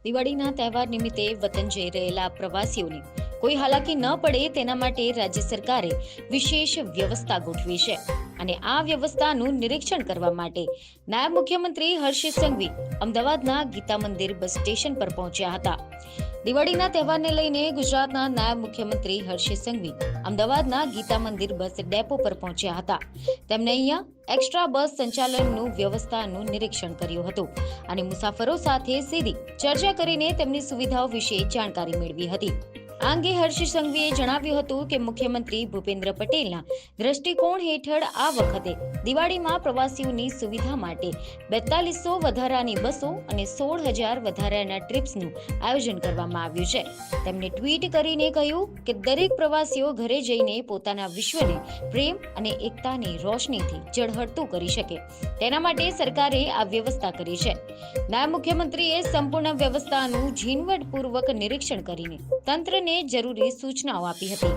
દિવાળીના તહેવાર નિમિત્તે વતન જઈ રહેલા પ્રવાસીઓને કોઈ હાલાકી ન પડે તેના માટે રાજ્ય સરકારે વિશેષ વ્યવસ્થા ગોઠવી છે અને આ વ્યવસ્થાનું નિરીક્ષણ કરવા માટે નાયબ મુખ્યમંત્રી હર્ષ સંઘવી અમદાવાદના ગીતા મંદિર બસ સ્ટેશન પર પહોંચ્યા હતા. દિવાળીના તહેવારને લઈને ગુજરાતના નાયબ મુખ્યમંત્રી હર્ષ સંઘવી અમદાવાદના ગીતા મંદિર બસ ડેપો પર પહોંચ્યા હતા. તેમણે અહીંયા એક્સ્ટ્રા બસ સંચાલનનું વ્યવસ્થાનું નિરીક્ષણ કર્યું હતું અને મુસાફરો સાથે સીધી ચર્ચા કરીને તેમની સુવિધાઓ વિશે જાણકારી મેળવી હતી. આ અંગે હર્ષ સંઘવીએ જણાવ્યું હતું કે મુખ્યમંત્રી ભૂપેન્દ્ર પટેલના દ્રષ્ટિકોણ હેઠળ આ વખતે દિવાળીમાં પ્રવાસીઓની સુવિધા માટે 4200 વધારાની બસો અને 16,000 વધારાના ટ્રીપ્સનું આયોજન કરવામાં આવ્યું છે. તેમણે ટ્વીટ કરીને કહ્યું કે દરેક પ્રવાસીઓ ઘરે જઈને પોતાના વિશ્વને પ્રેમ અને એકતાની રોશનીથી ઝળહળતું કરી શકે તેના માટે સરકારે આ વ્યવસ્થા કરી છે. નાયબ મુખ્યમંત્રીએ સંપૂર્ણ વ્યવસ્થાનું ઝીણવટપૂર્વક નિરીક્ષણ કરીને તંત્રને જરૂરી સૂચનાઓ આપી હતી.